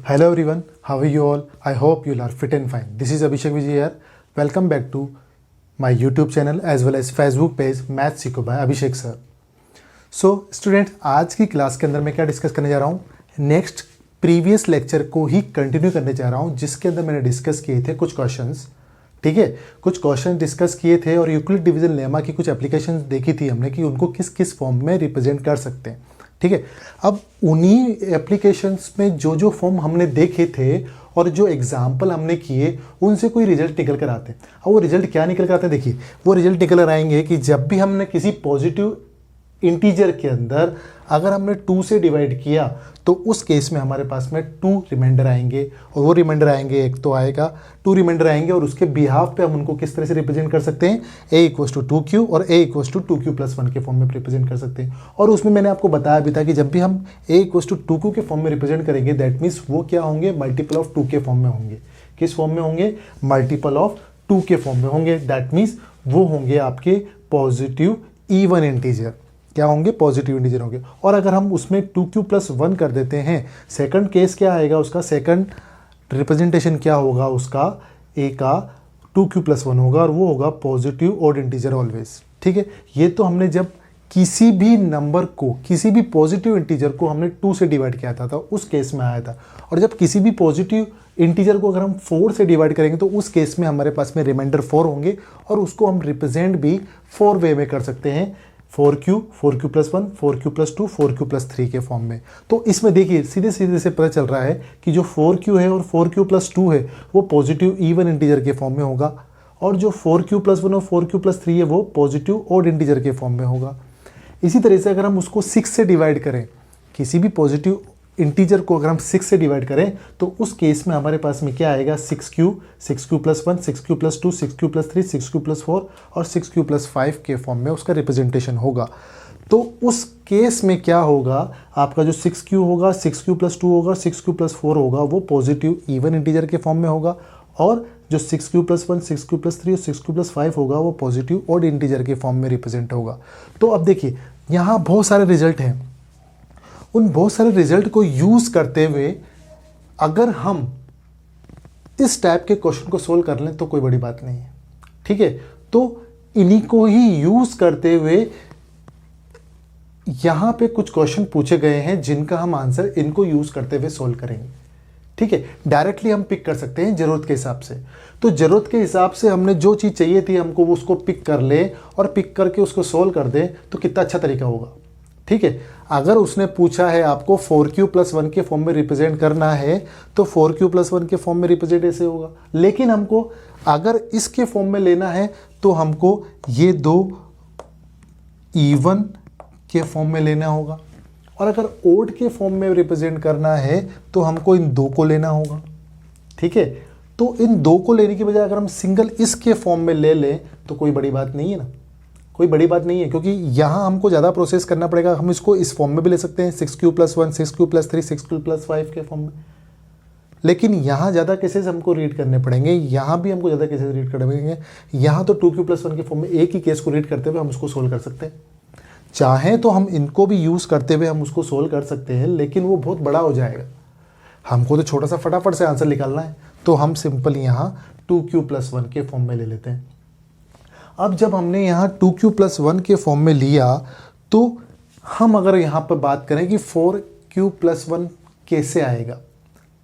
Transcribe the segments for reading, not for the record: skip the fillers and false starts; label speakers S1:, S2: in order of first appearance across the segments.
S1: Hello everyone, how are you all? I hope you all are fit and fine. This is Abhishek Vijay here. Welcome back to my YouTube channel as well as Facebook page Math सीखो by Abhishek sir. So student, आज की class के अंदर मैं क्या discuss करने जा रहा हूँ, नेक्स्ट प्रीवियस लेक्चर को ही कंटिन्यू करने जा रहा हूँ जिसके अंदर मैंने डिस्कस किए थे कुछ क्वेश्चंस. ठीक है, कुछ क्वेश्चन डिस्कस किए थे और यूक्लिड डिवीजन लेमा की कुछ एप्लीकेशन देखी थी हमने कि उनको किस किस फॉर्म में रिप्रेजेंट कर सकते हैं. ठीक है, अब उन्हीं एप्लीकेशंस में जो जो फॉर्म हमने देखे थे और जो एग्जाम्पल हमने किए उनसे कोई रिजल्ट निकल कर आते हैं. अब वो रिजल्ट क्या निकल कर आते हैं, देखिए वो रिजल्ट निकल कर आएंगे कि जब भी हमने किसी पॉजिटिव इंटीजर के अंदर अगर हमने 2 से डिवाइड किया तो उस केस में हमारे पास में 2 रिमाइंडर आएंगे और वो रिमाइंडर आएंगे, एक तो आएगा 2 रिमाइंडर आएंगे और उसके बिहाफ पे हम उनको किस तरह से रिप्रेजेंट कर सकते हैं, a = 2q और a = 2q + 1 के फॉर्म में रिप्रेजेंट कर सकते हैं. और उसमें मैंने आपको बताया भी था कि जब भी हम a = 2q के फॉर्म में रिप्रेजेंट करेंगे दैट मीन्स वो क्या होंगे, मल्टीपल ऑफ 2 के फॉर्म में होंगे. किस फॉर्म में होंगे, मल्टीपल ऑफ 2 के फॉर्म में होंगे. दैट मीन्स वो होंगे आपके पॉजिटिव इवन इंटीजर. क्या होंगे, पॉजिटिव इंटीजर होंगे. और अगर हम उसमें 2q + 1 कर देते हैं, सेकंड केस क्या आएगा, उसका सेकंड रिप्रेजेंटेशन क्या होगा, उसका a का 2q + 1 होगा और वो होगा पॉजिटिव ऑड इंटीजर ऑलवेज. ठीक है, ये तो हमने जब किसी भी नंबर को, किसी भी पॉजिटिव इंटीजर को हमने 2 से डिवाइड किया था उस केस में आया था. और जब किसी भी पॉजिटिव इंटीजर को अगर हम 4 से डिवाइड करेंगे तो उस केस में हमारे पास में रिमाइंडर 4 होंगे और उसको हम रिप्रेजेंट भी 4 वे में कर सकते हैं, 4q + 1, 4q + 2, 4q + 3 के फॉर्म में. तो इसमें देखिए सीधे सीधे से पता चल रहा है कि जो 4q है और 4q + 2 है वो पॉजिटिव इवन इंटीजर के फॉर्म में होगा और जो 4q + 1 और 4q + 3 है वो पॉजिटिव ऑड इंटीजर के फॉर्म में होगा. इसी तरह से अगर हम उसको 6 से डिवाइड करें, किसी भी पॉजिटिव इंटीजर को अगर हम 6 से डिवाइड करें तो उस केस में हमारे पास में क्या आएगा, 6q + 1, 6q + 2, 6q + 3, 6q + 4 और 6q + 5 के फॉर्म में उसका रिप्रेजेंटेशन होगा. तो उस केस में क्या होगा, आपका जो 6q होगा, 6q + 2 होगा, 6q + 4 होगा वो पॉजिटिव इवन इंटीजर के फॉर्म में होगा और जो 6q + 1, 6q + 3 और 6q + 5 होगा वो पॉजिटिव ऑड इंटीजर के फॉर्म में रिप्रेजेंट होगा. तो अब देखिए यहाँ बहुत सारे रिजल्ट हैं, उन बहुत सारे रिजल्ट को यूज करते हुए अगर हम इस टाइप के क्वेश्चन को सोल्व कर लें तो कोई बड़ी बात नहीं है. ठीक है, तो इन्हीं को ही यूज करते हुए यहां पे कुछ क्वेश्चन पूछे गए हैं जिनका हम आंसर इनको यूज करते हुए सोल्व करेंगे. ठीक है, डायरेक्टली हम पिक कर सकते हैं जरूरत के हिसाब से. तो जरूरत के हिसाब से हमने जो चीज चाहिए थी हमको वो उसको पिक कर ले और पिक करके उसको सोल्व कर दे तो कितना अच्छा तरीका होगा. ठीक है, अगर उसने पूछा है आपको 4q + 1 के फॉर्म में रिप्रेजेंट करना है तो 4q + 1 के फॉर्म में रिप्रेजेंट ऐसे होगा. लेकिन हमको अगर इसके फॉर्म में लेना है तो हमको ये 2 इवन के फॉर्म में लेना होगा और अगर ओड के फॉर्म में रिप्रेजेंट करना है तो हमको इन 2 को लेना होगा. ठीक है, तो इन 2 को लेने की बजाय अगर हम सिंगल इसके फॉर्म में ले लें तो कोई बड़ी बात नहीं है ना, कोई बड़ी बात नहीं है क्योंकि यहाँ हमको ज़्यादा प्रोसेस करना पड़ेगा. हम इसको इस फॉर्म में भी ले सकते हैं 6q + 1, 6q + 3, 6q + 5 के फॉर्म में. लेकिन यहाँ ज़्यादा केसेस हमको रीड करने पड़ेंगे, यहाँ भी हमको ज़्यादा केसेस रीड करने पड़ेंगे. यहाँ तो 2q + 1 के फॉर्म में एक ही केस को रीड करते हुए हम उसको सोल्व कर सकते हैं. चाहें तो हम इनको भी यूज़ करते हुए हम उसको सोल्व कर सकते हैं लेकिन वो बहुत बड़ा हो जाएगा. हमको तो छोटा सा फटाफट से आंसर निकालना है तो हम सिंपल यहाँ 2q + 1 के फॉर्म में ले लेते हैं. अब जब हमने यहाँ 2q + 1 के फॉर्म में लिया तो हम अगर यहाँ पर बात करें कि 4q + 1 कैसे आएगा.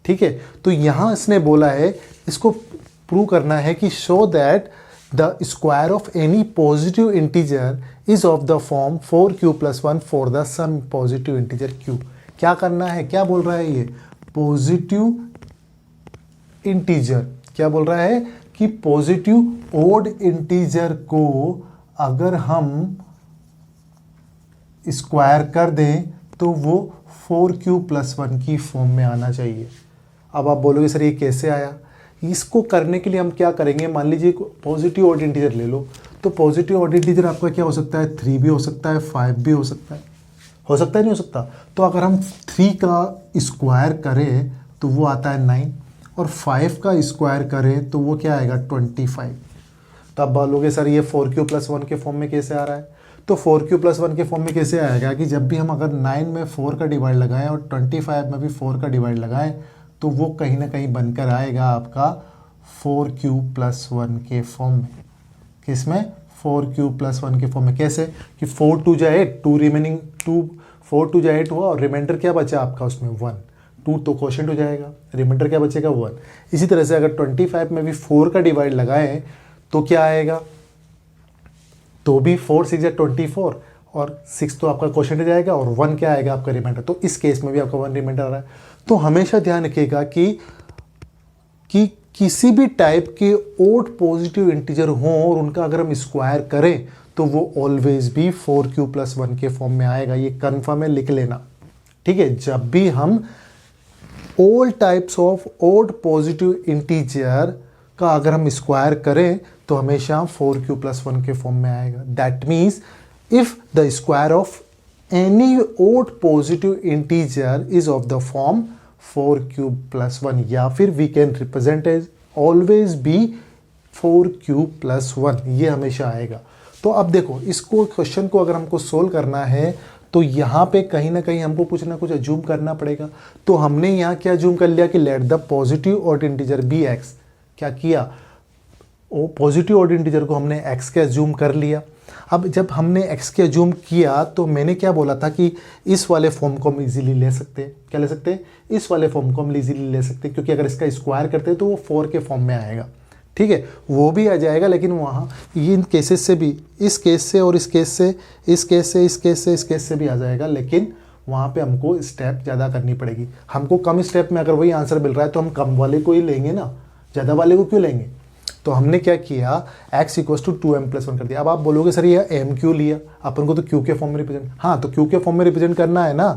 S1: ठीक है, तो यहाँ इसने बोला है इसको प्रूव करना है कि show that the square of any positive integer is of the form 4q + 1 for the some positive integer q. क्या करना है, क्या बोल रहा है ये, पॉजिटिव इंटीजर क्या बोल रहा है कि पॉजिटिव ओड इंटीजर को अगर हम स्क्वायर कर दें तो वो 4q + 1 की फॉर्म में आना चाहिए. अब आप बोलोगे सर ये कैसे आया, इसको करने के लिए हम क्या करेंगे, मान लीजिए पॉजिटिव ऑड इंटीजर ले लो. तो पॉजिटिव ऑड इंटीजर आपका क्या हो सकता है, 3 भी हो सकता है, 5 भी हो सकता है नहीं हो सकता. तो अगर हम 3 का स्क्वायर करें तो वो आता है 9 और 5 का स्क्वायर करें तो वो क्या आएगा 25. तो आप बोलोगे सर ये 4q + 1 के फॉर्म में कैसे आ रहा है, तो 4q + 1 के फॉर्म में कैसे आएगा कि जब भी हम अगर 9 में 4 का डिवाइड लगाएं और 25 में भी 4 का डिवाइड लगाएं तो वो कहीं ना कहीं बनकर आएगा आपका 4q+1 के फॉर्म में। किसमें? 4q+1 के फॉर्म में। कैसे कि 4 2 जा 8, 2 रिमेनिंग 2, 4 2 जा 8 हुआ और रिमाइंडर क्या बचा आपका उसमें 1, 2 तो क्वोशंट हो जाएगा, रिमाइंडर क्या बचेगा 1। इसी तरह से अगर 25 में भी 4 का डिवाइड लगाएं तो क्या आएगा? तो भी 4 6 24 और 6 तो आपका क्वोशंट हो जाएगा और 1 क्या आएगा आपका रिमाइंडर। तो इस केस में भी आपका 1 रिमाइंडर आ रहा है। तो हमेशा ध्यान रखिएगा कि किसी भी टाइप के ओड पॉजिटिव इंटीजर हों और उनका अगर हम स्क्वायर करें तो वो ऑलवेज भी 4q+1 के फॉर्म में आएगा। ये कन्फर्म है, लिख लेना, ठीक है। जब भी हम all types of odd positive integer का अगर हम स्क्वायर करें तो हमेशा 4q+1 के फॉर्म में आएगा। That means if the square of any odd positive integer is of the form 4q+1, या फिर we can represent as always be 4q+1, ये हमेशा आएगा। तो अब देखो, इसको क्वेश्चन को अगर हमको सोल्व करना है तो यहाँ पे कहीं ना कहीं हमको कुछ ना कुछ अज्यूम करना पड़ेगा। तो हमने यहाँ क्या अज्यूम कर लिया कि let the positive odd integer be X. क्या किया? पॉजिटिव ऑड इंटीजर को हमने x के अज्यूम कर लिया। अब जब हमने x के अज्यूम किया तो मैंने क्या बोला था कि इस वाले फॉर्म को हम इजीली ले सकते हैं। क्या ले सकते हैं? इस वाले फॉर्म को हम इजीली ले सकते हैं, क्योंकि अगर इसका स्क्वायर करते हैं तो वो 4 के फॉर्म में आएगा, ठीक है, वो भी आ जाएगा। लेकिन वहाँ इन केसेस से भी, इस केस से और इस केस से, इस केस से, इस केस से, इस केस से भी आ जाएगा। लेकिन वहाँ पे हमको स्टेप ज़्यादा करनी पड़ेगी। हमको कम स्टेप में अगर वही आंसर मिल रहा है तो हम कम वाले को ही लेंगे ना, ज़्यादा वाले को क्यों लेंगे। तो हमने क्या किया, x = 2m+1 कर दिया। अब आप बोलोगे सर ये m क्यों लिया, अपन को तो q के फॉर्म में रिप्रेजेंट, हाँ तो q के फॉर्म में रिप्रेजेंट करना है ना।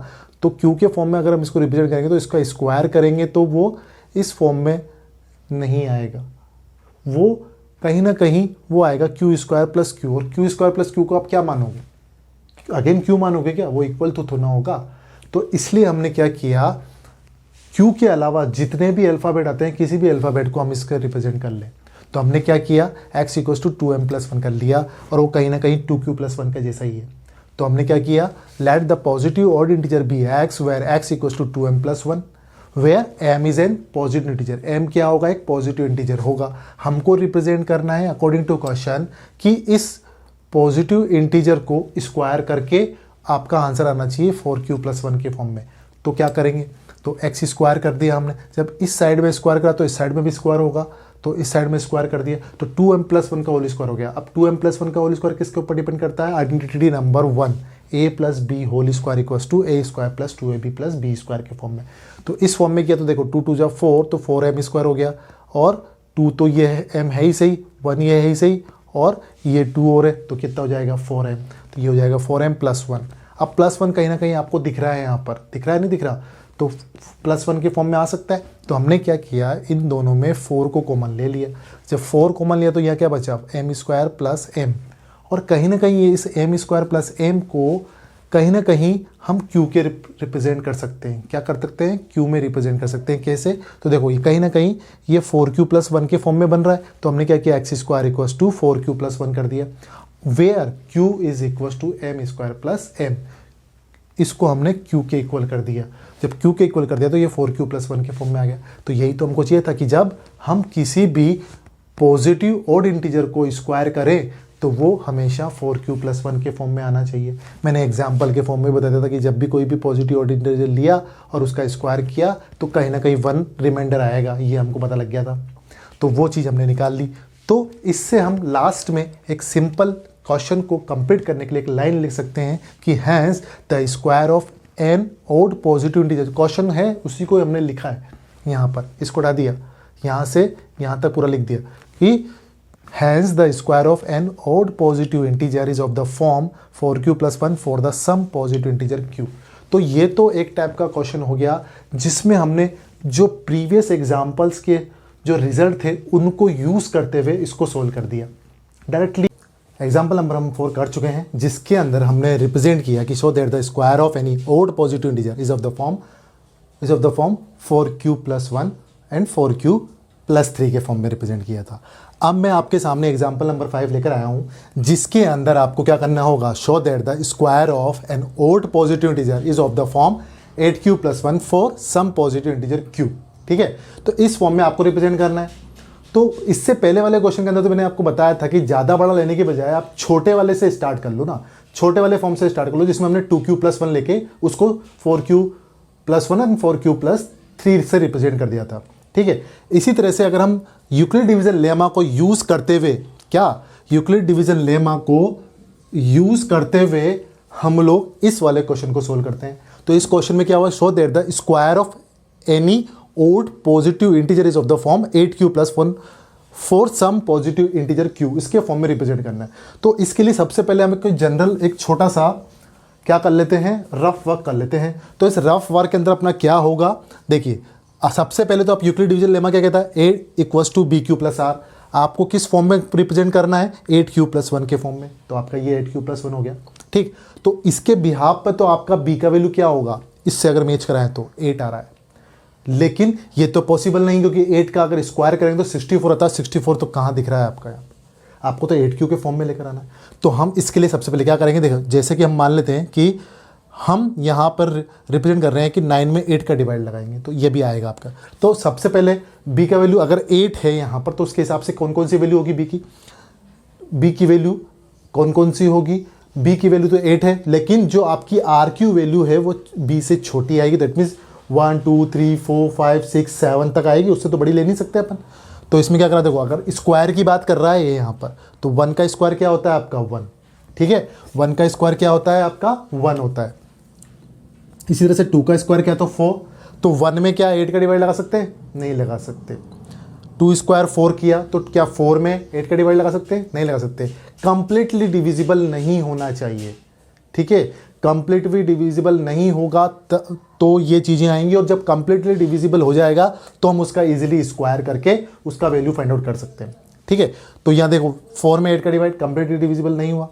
S1: तो q के फॉर्म में अगर हम इसको रिप्रेजेंट करेंगे तो इसका स्क्वायर करेंगे तो वो इस फॉर्म में नहीं आएगा, वो कहीं ना कहीं वो आएगा q² + q। और q² + q को आप क्या मानोगे? अगेन q मानोगे क्या? वो इक्वल तो ना होगा। तो इसलिए हमने क्या किया, q के अलावा जितने भी अल्फ़ाबेट आते हैं किसी भी अल्फ़ाबेट को हम इसका रिप्रेजेंट कर लें। तो हमने क्या किया, x = 2m+1 कर लिया और वो कहीं ना कहीं 2q+1 का जैसा ही है। तो हमने क्या किया, let the positive odd integer be x where x = 2m+1 where m is an positive integer. m क्या होगा? एक पॉजिटिव इंटीजर होगा। हमको रिप्रेजेंट करना है अकॉर्डिंग टू क्वेश्चन कि इस पॉजिटिव इंटीजर को स्क्वायर करके आपका आंसर आना चाहिए 4q+1 के फॉर्म में। तो क्या करेंगे, तो x स्क्वायर कर दिया हमने। जब इस साइड में स्क्वायर करा तो इस साइड में भी स्क्वायर होगा, तो इस साइड में स्क्वायर कर दिया तो 2m+1 का होल स्क्वायर हो गया। अब 2m+1 का होल स्क्वायर किसके ऊपर डिपेंड करता है? Identity number 1, a + b whole square = a² + 2ab + b² के फॉर्म में। तो इस फॉर्म में किया तो देखो 2 2 जा 4, तो 4m² हो गया, और 2 तो ये है, m है ही सही, 1 ये है ही सही, और ये 2 और है, तो कितना हो जाएगा 4m। तो ये हो जाएगा 4m+1। अब +1 कहीं ना कहीं आपको दिख रहा है, यहाँ पर दिख रहा है, नहीं दिख रहा? तो +1 के फॉर्म में आ सकता है। तो हमने क्या किया, इन दोनों में 4 को कॉमन ले लिया। जब 4 कॉमन लिया तो यहाँ क्या बचा, m² + m। और कहीं ना कहीं ये इस m² + m को कहीं ना कहीं हम q के रिप्रेजेंट कर सकते हैं। क्या कर सकते हैं? q में रिप्रेजेंट कर सकते हैं। कैसे? तो देखो ये कहीं ना कहीं ये 4q+1 के फॉर्म में बन रहा है। तो हमने क्या किया, x² = 4q+1 कर दिया, वेयर q = m² + m। इसको हमने q के इक्वल कर दिया। जब q के इक्वल कर दिया तो ये 4q+1 के फॉर्म में आ गया। तो यही तो हमको चाहिए था कि जब हम किसी भी पॉजिटिव ऑड इंटीजर को स्क्वायर करें तो वो हमेशा 4q+1 के फॉर्म में आना चाहिए। मैंने एग्जाम्पल के फॉर्म में बताया था कि जब भी कोई भी पॉजिटिव ऑड इंटीजर लिया और उसका स्क्वायर किया तो कहीं ना कहीं 1 रिमाइंडर आएगा, ये हमको पता लग गया था। तो वो चीज़ हमने निकाल ली। तो इससे हम लास्ट में एक सिंपल क्वेश्चन को कंप्लीट करने के लिए एक लाइन लिख सकते हैं कि hence the square of an odd positive integer. Question है उसी को हमने लिखा है यहाँ पर, इसको हटा दिया, यहाँ से यहाँ तक पूरा लिख दिया कि hence the square of an odd positive integer is of the form 4q+1 for the some positive integer q। तो ये तो एक टाइप का क्वेश्चन हो गया जिसमें हमने जो प्रीवियस एग्जाम्पल्स के जो रिजल्ट थे उनको यूज़ करते हुए इसको सोल्व कर दिया डायरेक्टली। एग्जाम्पल नंबर हम 4 कर चुके हैं, जिसके अंदर हमने रिप्रेजेंट किया कि show that the square of any odd positive integer is of the form 4q+1 and 4q+3 के फॉर्म में रिप्रेजेंट किया था। अब मैं आपके सामने एग्जाम्पल नंबर 5 लेकर आया हूं, जिसके अंदर आपको क्या करना होगा, show that the square of an odd positive integer is of the form 8q+1 for some positive integer q। ठीक है। तो इस फॉर्म में आपको रिप्रेजेंट करना है। तो इससे पहले वाले क्वेश्चन के अंदर तो मैंने आपको बताया था कि ज़्यादा बड़ा लेने के बजाय आप छोटे वाले से स्टार्ट कर लो ना, छोटे वाले फॉर्म से स्टार्ट कर लो जिसमें हमने 2q+1 लेके उसको 4q+1 एंड 4q+3 से रिप्रेजेंट कर दिया था, ठीक है। इसी तरह से अगर हम यूक्लिड डिवीजन लेमा को यूज़ करते हुए, क्या यूक्लिड डिवीजन लेमा को यूज़ करते हुए हम लोग इस वाले क्वेश्चन को सोल्व करते हैं। तो इस क्वेश्चन में क्या हुआ, show that the square of any odd positive integer is of the form 8q+1 for some positive integer q, इसके फॉर्म में रिप्रेजेंट करना है। तो इसके लिए सबसे पहले हम कोई जनरल एक छोटा सा क्या कर लेते हैं, रफ वर्क कर लेते हैं। तो इस रफ वर्क के अंदर अपना क्या होगा, देखिए सबसे पहले तो आप यूक्लिड डिवीजन लेमा क्या कहता है, a = bq+r, आपको किस फॉर्म में रिप्रेजेंट करना है, 8q+1 के फॉर्म में। तो आपका ये 8q+1 हो गया, ठीक। तो इसके बिहाफ पर तो आपका b का वैल्यू क्या होगा, इससे अगर मैच कराएं तो 8 आ रहा है, लेकिन ये तो पॉसिबल नहीं क्योंकि 8 का अगर स्क्वायर करेंगे तो 64 आता है। 64 तो कहाँ दिख रहा है आपका, यहाँ आपको तो 8q के फॉर्म में लेकर आना है। तो हम इसके लिए सबसे पहले क्या करेंगे, देखो जैसे कि हम मान लेते हैं कि हम यहाँ पर रिप्रेजेंट कर रहे हैं कि 9 में 8 का डिवाइड लगाएंगे तो ये भी आएगा आपका। तो सबसे पहले b का वैल्यू अगर 8 है यहाँ पर, तो उसके हिसाब से कौन कौन सी वैल्यू होगी b की वैल्यू कौन कौन सी होगी, b की वैल्यू तो 8 है, लेकिन जो आपकी rq वैल्यू है वो b से छोटी आएगी। दैट मीन्स 1 2 3 4 5 6 7 तक आएगी, उससे तो बड़ी ले नहीं सकते अपन। तो इसमें क्या करा, देखो अगर स्क्वायर की बात कर रहा है ये यहाँ पर, तो 1 का स्क्वायर क्या होता है आपका 1, ठीक है। 1 का स्क्वायर क्या होता है आपका 1 होता है। इसी तरह से 2 का स्क्वायर क्या, तो 4। तो 1 में क्या 8 का डिवाइड लगा सकते हैं, नहीं लगा सकते। 2 स्क्वायर 4 किया तो क्या 4 में 8 का डिवाइड लगा सकते हैं, नहीं लगा सकते। कंप्लीटली डिविजिबल नहीं होना चाहिए, ठीक है। कंप्लीटली डिविजिबल नहीं होगा तो ये चीज़ें आएंगी, और जब कंप्लीटली डिविजिबल हो जाएगा तो हम उसका इजीली स्क्वायर करके उसका वैल्यू फाइंड आउट कर सकते हैं, ठीक है। तो यहाँ देखो 4 में 8 का डिवाइड कंप्लीटली डिविजिबल नहीं हुआ।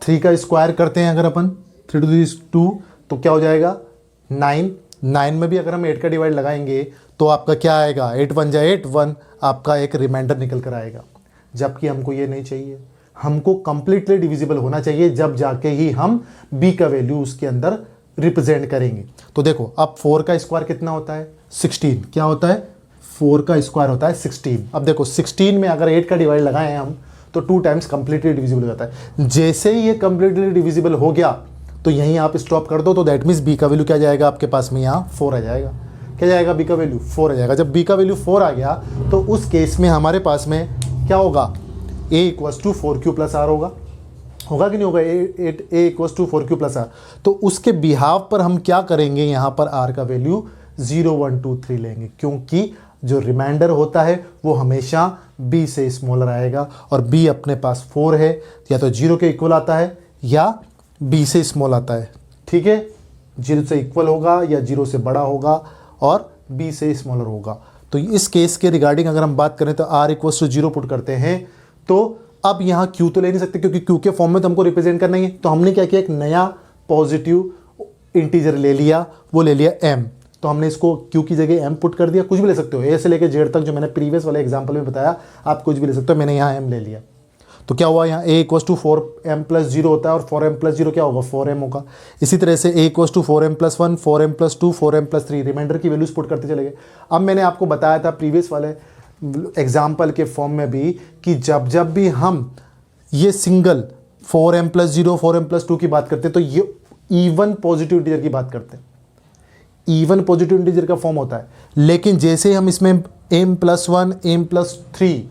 S1: 3 का स्क्वायर करते हैं अगर अपन, 3 to 2 तो क्या हो जाएगा 9। 9 में भी अगर हम 8 का डिवाइड लगाएंगे तो आपका क्या आएगा, 8 1 जा 8 1, आपका एक रिमाइंडर निकल कर आएगा। जबकि हमको ये नहीं चाहिए, हमको कंप्लीटली डिविजिबल होना चाहिए, जब जाके ही हम b का वैल्यू उसके अंदर रिप्रेजेंट करेंगे। तो देखो अब 4 का स्क्वायर कितना होता है 16, क्या होता है 4 का स्क्वायर होता है 16। अब देखो 16 में अगर 8 का डिवाइड लगाएं हम तो 2 टाइम्स कंप्लीटली डिविजिबल हो जाता है। जैसे ही ये कंप्लीटली डिविजिबल हो गया तो यहीं आप स्टॉप कर दो, तो दैट मीन्स b का वैल्यू क्या जाएगा आपके पास में, यहाँ 4 आ जाएगा। क्या जाएगा b का वैल्यू 4 आ जाएगा। जब b का वैल्यू 4 आ गया तो उस केस में हमारे पास में क्या होगा, a = 4q+r होगा कि नहीं होगा, a = 4q+r। तो उसके बिहाव पर हम क्या करेंगे, यहाँ पर r का वैल्यू 0 1 2 3 लेंगे, क्योंकि जो रिमाइंडर होता है वो हमेशा b से स्मॉलर आएगा, और b अपने पास 4 है, या तो 0 के इक्वल आता है या b से स्मॉल आता है, ठीक है। 0 से इक्वल होगा या 0 से बड़ा होगा और b से स्मॉलर होगा। तो इस केस के रिगार्डिंग अगर हम बात करें तो r = 0 पुट करते हैं। तो अब यहाँ q तो ले नहीं सकते क्योंकि q के फॉर्म में तो हमको रिप्रेजेंट करना ही है। तो हमने क्या किया, एक नया पॉजिटिव इंटीजर ले लिया, वो ले लिया m। तो हमने इसको q की जगह m पुट कर दिया। कुछ भी ले सकते हो, a से लेकर z तक, जो मैंने प्रीवियस वाले एग्जाम्पल में बताया, आप कुछ भी ले सकते हो। मैंने यहाँ m ले लिया। तो क्या हुआ, यहाँ a = 4m+0 होता है, और 4m+0 क्या होगा 4m होगा। इसी तरह से a = 4m+1 4m+2 4m+3, reminder की वैल्यूज पुट करते चले गए। अब मैंने आपको बताया था प्रीवियस वाले एग्जाम्पल के फॉर्म में भी कि जब भी हम ये सिंगल 4m+0 4m+2 की बात करते हैं तो ये इवन पॉजिटिव इंटीजर की बात करते हैं। इवन पॉजिटिव इंटीजर का फॉर्म होता है, लेकिन जैसे हम इसमें m+1 m+3,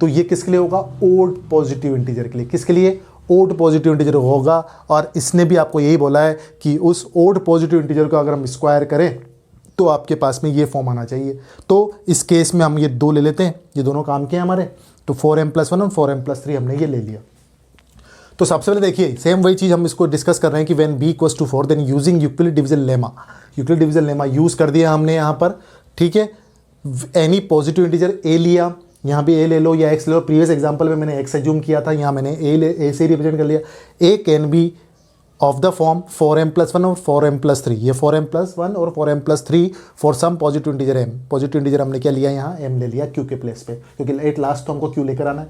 S1: तो ये किसके लिए होगा, ओड पॉजिटिव इंटीजर के लिए। किसके लिए, ओड पॉजिटिव इंटीजर होगा। और इसने भी आपको यही बोला है कि उस ओड पॉजिटिव इंटीजर को अगर हम स्क्वायर करें तो आपके पास में ये फॉर्म आना चाहिए। तो इस केस में हम ये 2 ले लेते हैं, ये दोनों काम के हैं हमारे। तो 4m+1 और 4m+3 हमने ये ले लिया। तो सबसे पहले देखिए सेम वही चीज़ हम इसको डिस्कस कर रहे हैं कि when b = 4 then using Euclid division lemma. Euclid division lemma use कर दिया हमने यहाँ पर, ठीक है। एनी पॉजिटिव इंटीजर a लिया, यहाँ भी a ले लो या x ले लो। प्रीवियस एग्जांपल में मैंने x एज्यूम किया था, यहाँ मैंने a से रिप्रेजेंट कर लिया। a can be of the form 4m+1 और 4m+3, ये 4m+1 और 4m+3 for some positive integer m। Positive integer हमने क्या लिया, यहाँ m ले लिया q के प्लेस पे, क्योंकि एट लास्ट तो हमको q लेकर आना है।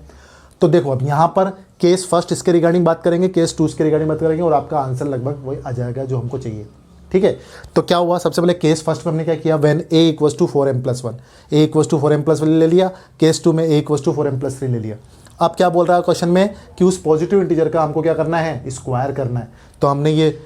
S1: तो देखो अब यहाँ पर केस फर्स्ट इसके रिगार्डिंग बात करेंगे, केस 2 इसके रिगार्डिंग बात करेंगे, और आपका आंसर लगभग वही आ जाएगा जो हमको चाहिए। ठीक है। तो क्या हुआ, सबसे पहले केस फर्स्ट में हमने क्या किया, when a equals to 4m+1, a equals to 4m+1 ले लिया। केस 2 में a इक्वल्स टू 4m+3 ले लिया। अब क्या बोल रहा है क्वेश्चन में कि उस पॉजिटिव इंटीजर का हमको क्या करना है, स्क्वायर करना है। तो हमने ये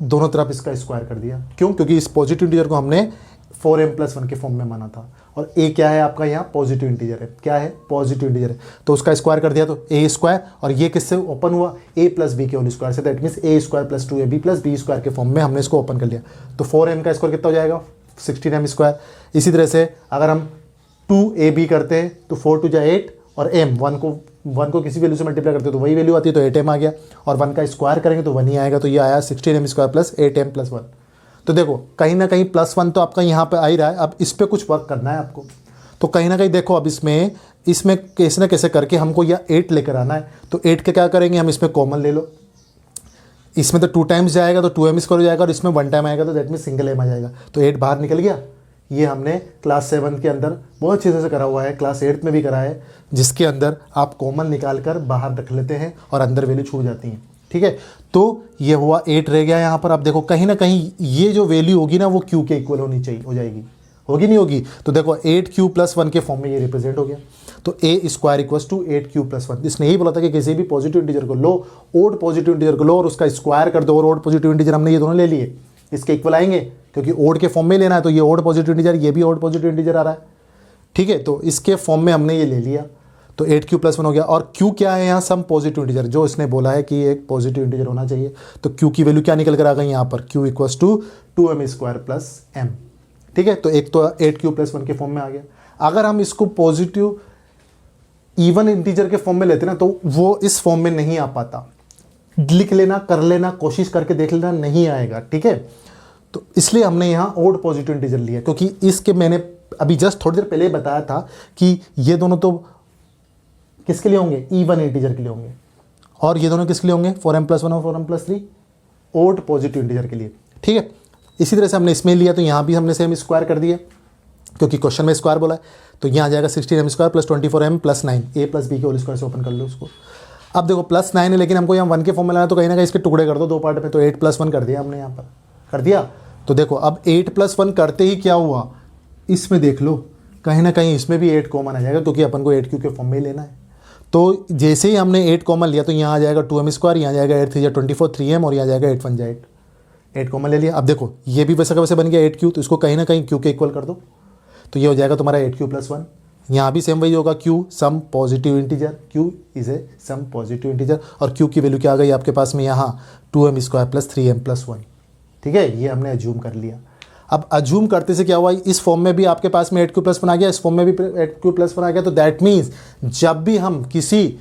S1: दोनों तरफ इसका स्क्वायर कर दिया। क्यों? क्योंकि इस पॉजिटिव इंटीजर को हमने 4m+1 के फॉर्म में माना था, और a क्या है आपका यहाँ पॉजिटिव इंटीजर है। क्या है? पॉजिटिव इंटीजर है। तो उसका स्क्वायर कर दिया, तो a स्क्वायर, और ये किससे ओपन हुआ, a प्लस बी के होल स्क्वायर से। That means a square plus 2ab plus B square के फॉर्म में हमने इसको ओपन कर लिया। तो 4m का स्क्वायर कितना हो जाएगा, 16m स्क्वायर। इसी तरह से अगर हम 2ab करते हैं तो 4 2 8, और m 1 को किसी वैल्यू से मल्टीप्लाई करते हो तो वही वैल्यू आती है, तो 8m आ गया। और 1 का स्क्वायर करेंगे तो 1 ही आएगा, तो ये आया 16m स्क्वायर प्लस 8m+1। तो देखो कहीं ना कहीं +1 तो आपका यहाँ पे आ ही रहा है। अब इस पर कुछ वर्क करना है आपको। तो कहीं ना कहीं देखो, अब इसमें कैसे ना कैसे करके हमको यह 8 लेकर आना है। तो 8 के क्या करेंगे, हम इसमें कॉमन ले लो। इसमें तो 2 टाइम्स जाएगा तो 2m स्क्वायर हो जाएगा, और इसमें 1 टाइम आएगा तो दैट मीन सिंगल m आ जाएगा। तो 8 बाहर निकल गया। ये हमने क्लास 7 के अंदर बहुत अच्छे से करा हुआ है, क्लास 8 में भी करा है, जिसके अंदर आप कॉमन निकाल कर बाहर रख लेते हैं और अंदर वैल्यू छूट जाती हैं। ठीक है। तो ये हुआ 8 रह गया यहाँ पर। आप देखो कहीं ना कहीं ये जो वैल्यू होगी ना वो q के इक्वल होनी चाहिए, हो जाएगी, होगी नहीं होगी। तो देखो 8q+1 के फॉर्म में ये रिप्रेजेंट हो गया। तो a square equals to 8q+1। इसने यही बोला था कि किसी भी पॉजिटिव इंटीजर को लो, ओड पॉजिटिव इंटीजर को लो और उसका स्क्वायर कर दो, और ओड पॉजिटिव इंटीजर हमने ये दोनों ले लिए, इसके इक्वल आएंगे क्योंकि ओड के फॉर्म में लेना है। तो ये ओड पॉजिटिव इंटीजर, ये भी ओड पॉजिटिव इंटीजर आ रहा है। ठीक है। तो इसके फॉर्म में हमने ये ले लिया, तो 8q+1 हो गया। और q क्या है यहाँ, सम पॉजिटिव इंटीजर, जो इसने बोला है कि एक पॉजिटिव इंटीजर होना चाहिए। तो q की वैल्यू क्या निकल कर आ गई यहाँ पर, q equals to 2m square plus m। ठीक है। तो एक तो 8q+1 के फॉर्म में आ गया। अगर हम इसको पॉजिटिव इवन इंटीजर के फॉर्म में लेते ना तो वो इस फॉर्म में नहीं आ पाता। लिख लेना, कर लेना, कोशिश करके देख लेना, नहीं आएगा। ठीक है। तो इसलिए हमने यहाँ ओड पॉजिटिव इंटीजर लिया, क्योंकि इसके मैंने अभी जस्ट थोड़ी देर पहले बताया था कि ये दोनों तो किसके लिए होंगे, इवन इंटीजर के लिए होंगे, और ये दोनों किसके लिए होंगे, 4m+1 और 4m+3 ओड पॉजिटिव इंटीजर के लिए। ठीक है। इसी तरह से हमने इसमें लिया, तो यहाँ भी हमने सेम स्क्वायर कर दिया, क्योंकि क्वेश्चन में स्क्वायर बोला है। तो यहाँ आ जाएगा 16m square plus 24m+9, a plus B के होल स्क्वायर से ओपन कर लो उसको। अब देखो +9 है, लेकिन हमको यहाँ 1 के फॉर्म में लाना है, तो कहीं ना कहीं इसके टुकड़े कर दो 2 पार्ट में। तो 8+1 कर दिया हमने, यहाँ पर कर दिया। तो देखो अब 8+1 करते ही क्या हुआ, इसमें देख लो कहीं ना कहीं इसमें भी 8 कॉमन आ जाएगा, क्योंकि अपन को 8q के फॉर्म में ही लेना है। तो जैसे ही हमने 8 कॉमन लिया, तो यहाँ आ जाएगा 2m स्क्वायर, यहाँ जाएगा 8 3 24 3m, और यहाँ जाएगा 8 1 8 कॉमन ले लिया। अब देखो ये भी वैसे का वैसे बन गया 8q, तो इसको कहीं ना कहीं q के इक्वल कर दो, तो ये हो जाएगा तुम्हारा 8q+1। यहाँ भी सेम वही होगा, q some positive integer, q is a some positive integer, और q की वैल्यू क्या आ गई आपके पास में यहाँ 2m स्क्वायर प्लस 3m+1। ठीक है। ये हमने अज्यूम कर लिया। अब अज्यूम करते से क्या हुआ, इस फॉर्म में भी आपके पास में 8q+1 आ गया, इस फॉर्म में भी 8q+1 आ गया। तो दैट मीन्स जब भी हम किसी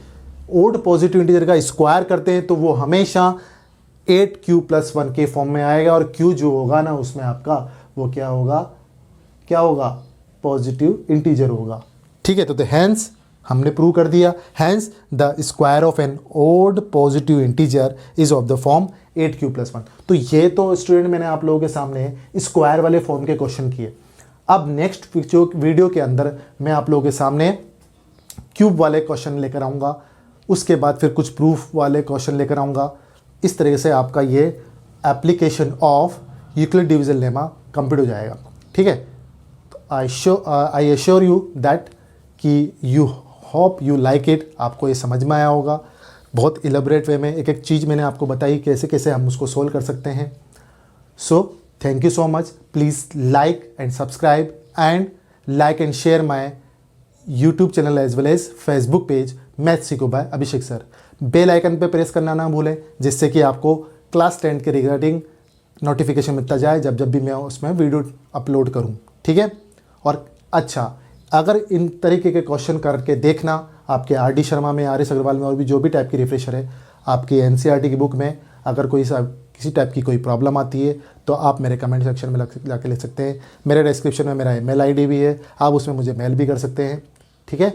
S1: ओड पॉजिटिव इंटीजर का स्क्वायर करते हैं तो वो हमेशा 8q+1 के फॉर्म में आएगा, और q जो होगा ना उसमें आपका वो क्या होगा, पॉजिटिव इंटीजर होगा। ठीक है। तो हैंस हमने प्रूव कर दिया, hence the square of an odd positive integer is of the form 8q+1। तो ये तो स्टूडेंट मैंने आप लोगों के सामने स्क्वायर वाले फॉर्म के क्वेश्चन किए। अब नेक्स्ट वीडियो के अंदर मैं आप लोगों के सामने क्यूब वाले क्वेश्चन लेकर आऊँगा, उसके बाद फिर कुछ प्रूफ वाले क्वेश्चन लेकर आऊँगा। इस तरह से आपका ये application of Euclid division lemma complete हो जाएगा। ठीक है। तो आई एश्योर यू दैट कि you hope you like it. आपको ये समझ में आया होगा, बहुत इलेबोरेट वे में एक एक चीज़ मैंने आपको बताई कैसे कैसे हम उसको सोल्व कर सकते हैं। So thank you so much. Please like and subscribe and like and share my YouTube channel as well as Facebook page maths सीखो by Abhishek sir. Bell icon पे प्रेस करना ना भूलें, जिससे कि आपको क्लास 10 के रिगार्डिंग नोटिफिकेशन मिलता जाए जब जब भी मैं उसमें वीडियो अपलोड करूं। ठीक है। और अच्छा, अगर इन तरीके के क्वेश्चन करके देखना, आपके आर डी शर्मा में, आर एस अग्रवाल में, और भी जो भी टाइप की रिफ्रेशर है आपकी एनसीईआरटी की बुक में, अगर कोई किसी टाइप की कोई प्रॉब्लम आती है तो आप मेरे कमेंट सेक्शन में जाके लिख सकते हैं। मेरे डिस्क्रिप्शन में मेरा email ID भी है, आप उसमें मुझे मेल भी कर सकते हैं। ठीक है।